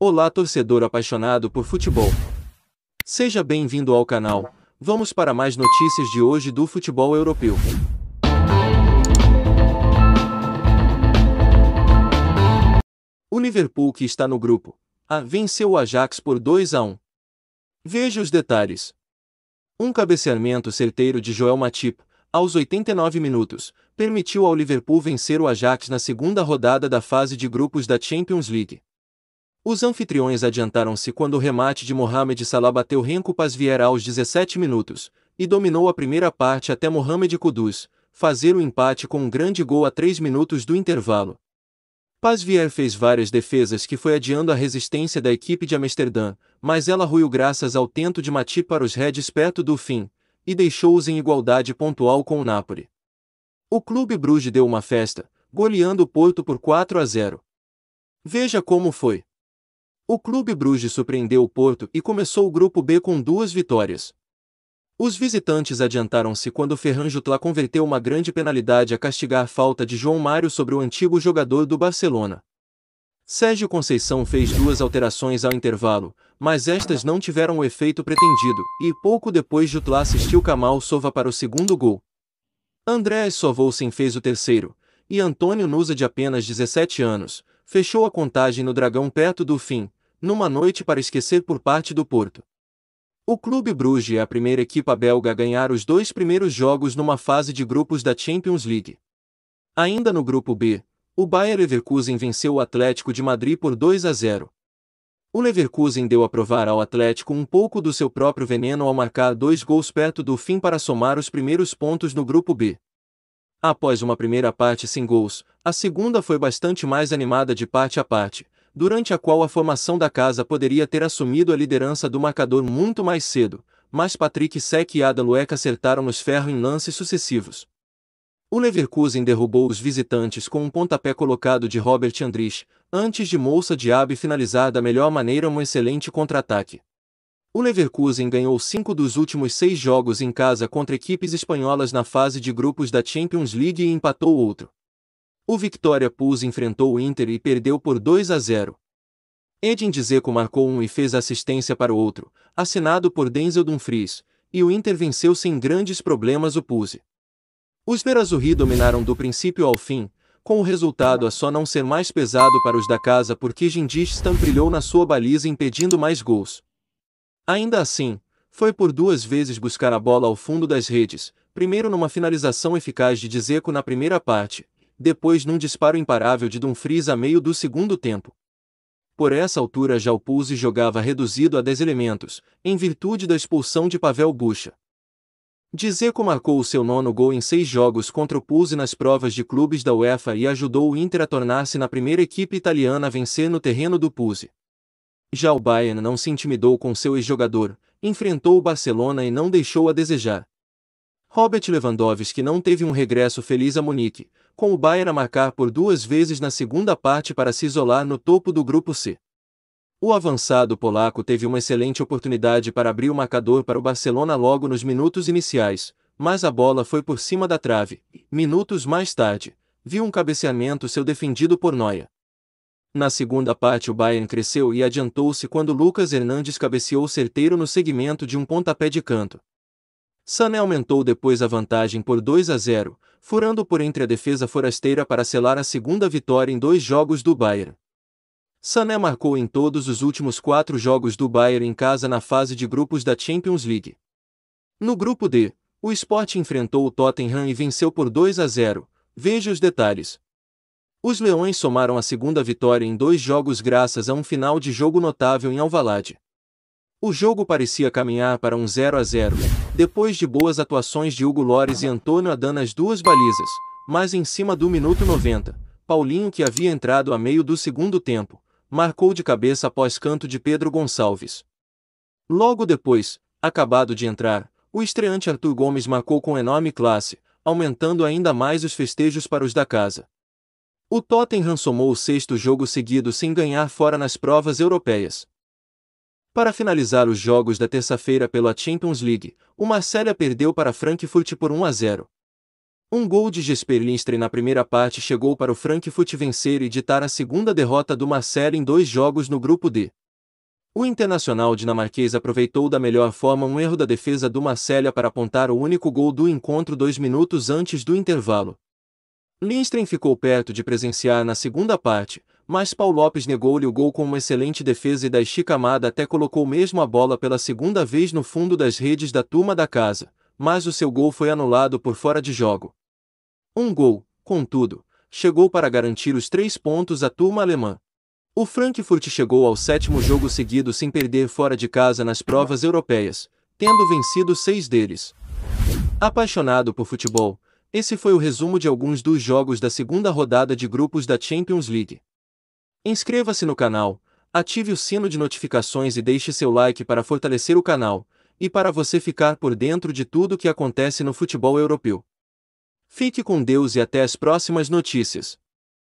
Olá, torcedor apaixonado por futebol. Seja bem-vindo ao canal. Vamos para mais notícias de hoje do futebol europeu. O Liverpool, que está no grupo A, venceu o Ajax por 2-1. Veja os detalhes. Um cabeceamento certeiro de Joel Matip, aos 89 minutos, permitiu ao Liverpool vencer o Ajax na segunda rodada da fase de grupos da Champions League. Os anfitriões adiantaram-se quando o remate de Mohamed Salah bateu Renko Paz Vieira aos 17 minutos, e dominou a primeira parte até Mohamed Kudus fazer o empate com um grande gol a 3 minutos do intervalo. Paz Vieira fez várias defesas que foi adiando a resistência da equipe de Amsterdã, mas ela ruiu graças ao tento de Matip para os Reds perto do fim, e deixou-os em igualdade pontual com o Napoli. O Clube Bruges deu uma festa, goleando o Porto por 4-0. Veja como foi. O Clube Bruges surpreendeu o Porto e começou o grupo B com 2 vitórias. Os visitantes adiantaram-se quando Ferran Jutla converteu uma grande penalidade a castigar a falta de João Mário sobre o antigo jogador do Barcelona. Sérgio Conceição fez 2 alterações ao intervalo, mas estas não tiveram o efeito pretendido, e pouco depois Jutla assistiu Kamal Sova para o segundo gol. Andreas Sovoulsen fez o terceiro, e Antônio Nusa, de apenas 17 anos, fechou a contagem no Dragão perto do fim, numa noite para esquecer por parte do Porto. O Clube Bruges é a primeira equipa belga a ganhar os 2 primeiros jogos numa fase de grupos da Champions League. Ainda no grupo B, o Bayer Leverkusen venceu o Atlético de Madrid por 2-0. O Leverkusen deu a provar ao Atlético um pouco do seu próprio veneno ao marcar 2 gols perto do fim para somar os primeiros pontos no grupo B. Após uma primeira parte sem gols, a segunda foi bastante mais animada de parte a parte, durante a qual a formação da casa poderia ter assumido a liderança do marcador muito mais cedo, mas Patrick Schick e Adam Lueck acertaram nos ferros em lances sucessivos. O Leverkusen derrubou os visitantes com um pontapé colocado de Robert Andrich, antes de Moussa Diaby finalizar da melhor maneira um excelente contra-ataque. O Leverkusen ganhou 5 dos últimos 6 jogos em casa contra equipes espanholas na fase de grupos da Champions League e empatou outro. O Victoria Pulse enfrentou o Inter e perdeu por 2-0. Edin Dzeko marcou um e fez assistência para o outro, assinado por Denzel Dumfries, e o Inter venceu sem grandes problemas o Pulse. Os Nerazzurri dominaram do princípio ao fim, com o resultado a só não ser mais pesado para os da casa porque Cengiz Stam brilhou na sua baliza impedindo mais gols. Ainda assim, foi por 2 vezes buscar a bola ao fundo das redes, primeiro numa finalização eficaz de Dzeko na primeira parte, depois num disparo imparável de Dumfries a meio do segundo tempo. Por essa altura já o Pulse jogava reduzido a 10 elementos, em virtude da expulsão de Pavel Bucha. Dzeko marcou o seu 9º gol em 6 jogos contra o Pulse nas provas de clubes da UEFA e ajudou o Inter a tornar-se na primeira equipe italiana a vencer no terreno do Pulse. Já o Bayern não se intimidou com seu ex-jogador, enfrentou o Barcelona e não deixou a desejar. Robert Lewandowski não teve um regresso feliz a Munique, com o Bayern a marcar por 2 vezes na segunda parte para se isolar no topo do grupo C. O avançado polaco teve uma excelente oportunidade para abrir o marcador para o Barcelona logo nos minutos iniciais, mas a bola foi por cima da trave. Minutos mais tarde, viu um cabeceamento seu defendido por Neuer. Na segunda parte o Bayern cresceu e adiantou-se quando Lucas Hernandes cabeceou certeiro no segmento de um pontapé de canto. Sané aumentou depois a vantagem por 2-0, furando por entre a defesa forasteira para selar a segunda vitória em 2 jogos do Bayern. Sané marcou em todos os últimos 4 jogos do Bayern em casa na fase de grupos da Champions League. No grupo D, o Sport enfrentou o Tottenham e venceu por 2-0, veja os detalhes. Os Leões somaram a segunda vitória em 2 jogos graças a um final de jogo notável em Alvalade. O jogo parecia caminhar para um 0-0, depois de boas atuações de Hugo Lloris e Antônio Adán nas 2 balizas, mas em cima do minuto 90, Paulinho, que havia entrado a meio do segundo tempo, marcou de cabeça após canto de Pedro Gonçalves. Logo depois, acabado de entrar, o estreante Arthur Gomes marcou com enorme classe, aumentando ainda mais os festejos para os da casa. O Tottenham somou o 6º jogo seguido sem ganhar fora nas provas europeias. Para finalizar os jogos da terça-feira pela Champions League, o Marselha perdeu para Frankfurt por 1-0. Um gol de Jesper Lindström na primeira parte chegou para o Frankfurt vencer e ditar a segunda derrota do Marseille em 2 jogos no grupo D. O internacional dinamarquês aproveitou da melhor forma um erro da defesa do Marselha para apontar o único gol do encontro 2 minutos antes do intervalo. Lindström ficou perto de presenciar na segunda parte, mas Paul Lopes negou-lhe o gol com uma excelente defesa e Daichi Kamada até colocou mesmo a bola pela segunda vez no fundo das redes da turma da casa, mas o seu gol foi anulado por fora de jogo. Um gol, contudo, chegou para garantir os 3 pontos à turma alemã. O Frankfurt chegou ao 7º jogo seguido sem perder fora de casa nas provas europeias, tendo vencido 6 deles. Apaixonado por futebol, esse foi o resumo de alguns dos jogos da segunda rodada de grupos da Champions League. Inscreva-se no canal, ative o sino de notificações e deixe seu like para fortalecer o canal, e para você ficar por dentro de tudo o que acontece no futebol europeu. Fique com Deus e até as próximas notícias.